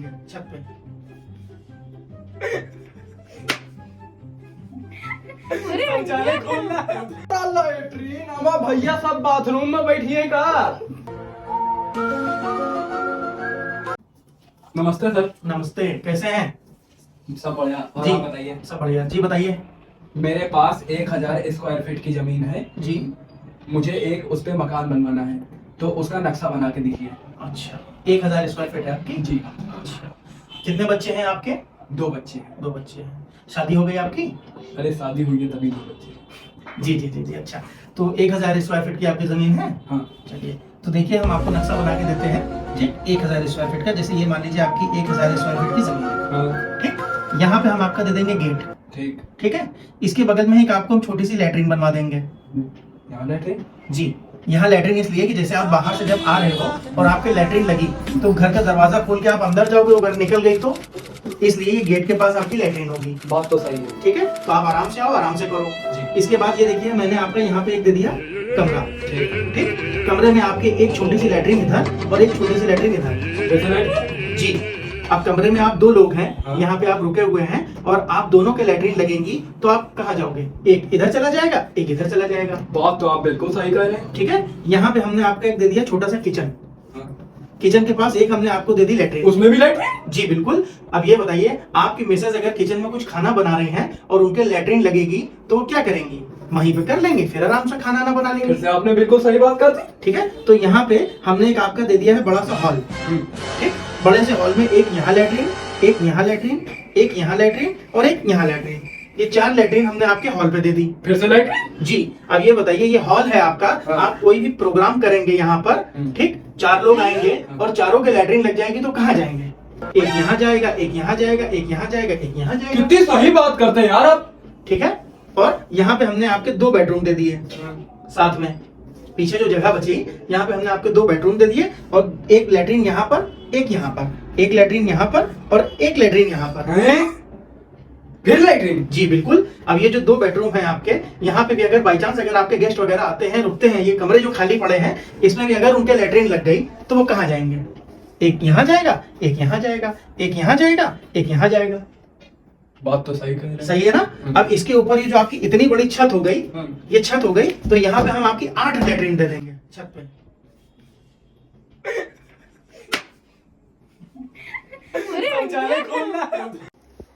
लीजिए छत पे। शौचालय खोलना है। लैट्रीन हमारा भैया सब बाथरूम में बैठिए का। नमस्ते सर। नमस्ते, कैसे हैं? सब बढ़िया। और जी आप बताइए। सब बढ़िया जी, बताइए। मेरे पास 1000 स्क्वायर फीट की जमीन है जी मुझे एक उस पे मकान बनवाना है, तो उसका नक्शा बना के दीजिए। अच्छा, 1000 स्क्वायर फीट है आपकी? जी। अच्छा, कितने बच्चे हैं आपके? 2 बच्चे हैं। 2 बच्चे हैं। शादी हो गई आपकी? अरे शादी हुई है तभी 2 बच्चे। जी जी जी जी। अच्छा, तो 1000 स्क्वायर फीट की आपकी जमीन है? हाँ। चलिए, तो देखिए हम आपको नक्शा बना के देते हैं। ठीक, 1000 स्क्वायर फीट का। जैसे ये मान लीजिए आपकी 1000 स्क्वायर फीट की जमीन है। हाँ। ठीक, यहाँ पे हम आपका दे देंगे गेट। ठीक। ठीक है, इसके बगल में एक आपको हम छोटी सी लैट्रिन बनवा देंगे। यहाँ लैट्रिन? जी, यहाँ लैट्रिन इसलिए कि जैसे आप बाहर से जब आ रहे हो और आपके लैट्रिन लगी तो घर का दरवाजा खोल के आप अंदर जाओगे, अगर निकल गई तो इसलिए ये गेट के पास आपकी लैट्रिन होगी। बात तो सही है। ठीक है, तो आप आराम से आओ, आराम से करो जी। इसके बाद ये देखिए मैंने आपको यहाँ पे एक दे दिया कमरा। ठीक, कमरे में आपके एक छोटी सी लैट्रिन इधर और एक छोटी सी लैट्रिन इधर। जी, अब कमरे में आप 2 लोग हैं। हाँ। यहाँ पे आप रुके हुए हैं और आप दोनों के लैट्रिन लगेंगी, तो आप कहाँ जाओगे? एक इधर चला जाएगा, एक इधर चला जाएगा। बात तो आप बिल्कुल सही कह रहे हैं। ठीक है, यहाँ पे हमने आपका एक दे दिया छोटा सा किचन। हाँ। किचन के पास एक हमने आपको दे दी लैट्रिन। उसमें भी लैट्रिन? जी बिल्कुल। अब ये बताइए, आपकी मिसेज अगर किचन में कुछ खाना बना रहे हैं और उनके लैट्रिन लगेगी तो वो क्या करेंगी? वहीं पे कर लेंगे, फिर आराम से खाना ना बना लेंगे। फिर से आपने बिल्कुल सही बात कर दी। ठीक है, तो यहाँ पे हमने एक आपका दे दिया है बड़ा सा हॉल। ठीक, बड़े से हॉल में एक यहाँ लैट्रिन, एक यहाँ लैट्रिन, एक यहाँ लैट्रिन और एक यहाँ लैट्रिन। ये 4 लैट्रिन हमने आपके हॉल पे दे दी। फिर से लैट्रिन? जी, अब ये बताइए, ये हॉल है आपका। हाँ। आप कोई भी प्रोग्राम करेंगे यहाँ पर, ठीक, 4 लोग आएंगे और चारों के लैट्रिन लग जाएंगी तो कहाँ जाएंगे? एक यहाँ जाएगा, एक यहाँ जाएगा, एक यहाँ जाएगा, एक यहाँ जाएगा। कितनी सही बात करते हैं यार आप। ठीक है, और यहाँ पे हमने आपके 2 बेडरूम दे दिए साथ में। पीछे जो जगह बची यहाँ पे हमने आपके 2 बेडरूम दे दिए और एक लैट्रिन यहाँ पर, एक यहाँ पर, एक लैट्रिन यहाँ पर और एक लैट्रिन यहाँ पर। हैं? फिर लैट्रिन? जी बिल्कुल। अब ये जो 2 बेडरूम हैं आपके, यहाँ पे भी अगर बाई चांस अगर आपके गेस्ट वगैरह आते हैं, रुकते हैं, ये कमरे जो खाली पड़े हैं इसमें भी अगर उनके लैट्रिन लग गई तो वो कहाँ जाएंगे? एक यहाँ जाएगा, एक यहाँ जाएगा, एक यहाँ जाएगा, एक यहाँ जाएगा। बात तो सही कह रहे हैं। सही है ना? अब इसके ऊपर ये जो आपकी इतनी बड़ी छत हो गई, ये छत हो गई, तो यहाँ पे हम आपकी 8 लैट्रिन दे देंगे छत पे। शौचालय खोलना है।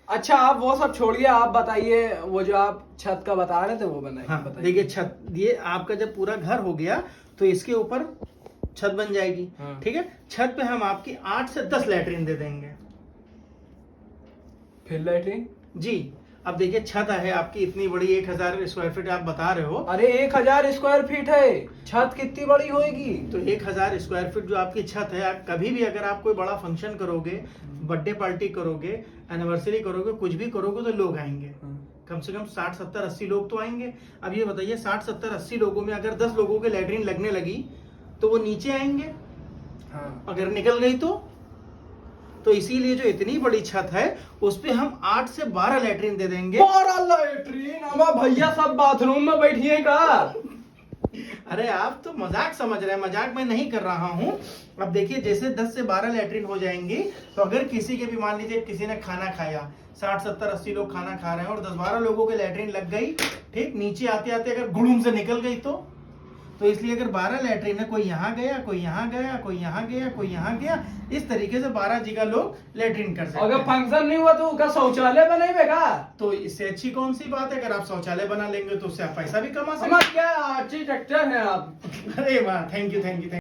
अच्छा आप वो सब छोड़िए, आप बताइए वो जो आप छत का बता रहे थे वो बनाइए। हाँ, बताइए। देखिए छत, ये आपका जब पूरा घर हो गया तो इसके ऊपर छत बन जाएगी। हाँ। ठीक है, छत पे हम आपकी 8 से 10 लैट्रिन दे देंगे। फिर लैट्रिन? जी, अब देखिए छत है आपकी इतनी बड़ी, 1000 स्क्वायर फीट आप बता रहे हो, अरे 1000 स्क्वायर फीट है, छत कितनी बड़ी होगी? तो 1000 स्क्वायर फीट जो आपकी छत है, आप कभी भी अगर आप कोई बड़ा फंक्शन करोगे, बर्थडे पार्टी करोगे, एनिवर्सरी करोगे, कुछ भी करोगे तो लोग आएंगे। कम से कम 60 70 80 लोग तो आएंगे। अब ये बताइए 60 70 80 लोगों में अगर 10 लोगों के लैट्रिन लगने लगी तो वो नीचे आएंगे, हाँ। अगर निकल गई तो इसीलिए जो इतनी बड़ी छत है उस पे हम 8 से 12 लैट्रिन दे देंगे। 12 लैट्रिन हमारा भैया सब बाथरूम में बैठिए का। अरे आप तो मजाक समझ रहे हैं, मजाक मैं नहीं कर रहा हूँ। अब देखिए जैसे 10 से 12 लैट्रिन हो जाएंगी तो अगर किसी के भी, मान लीजिए किसी ने खाना खाया, 60 70 80 लोग खाना खा रहे हैं और 10 12 लोगों के लैट्रिन लग गई, ठीक, नीचे आते आते अगर गुड़ुम से निकल गई तो इसलिए अगर 12 लैट्रिन है, कोई यहाँ गया, कोई यहाँ गया, कोई यहाँ गया, कोई यहाँ गया, इस तरीके से 12 जगह लोग लैट्रिन कर सकते अगर हैं। फंक्शन नहीं हुआ तो उसका शौचालय बनेगा। तो इससे अच्छी कौन सी बात है? अगर आप शौचालय बना लेंगे तो उससे आप पैसा भी कमा सकते हमारा क्या आर्किटेक्चर है आप। हैं। अरे वाह, थैंक यू थैंक यू।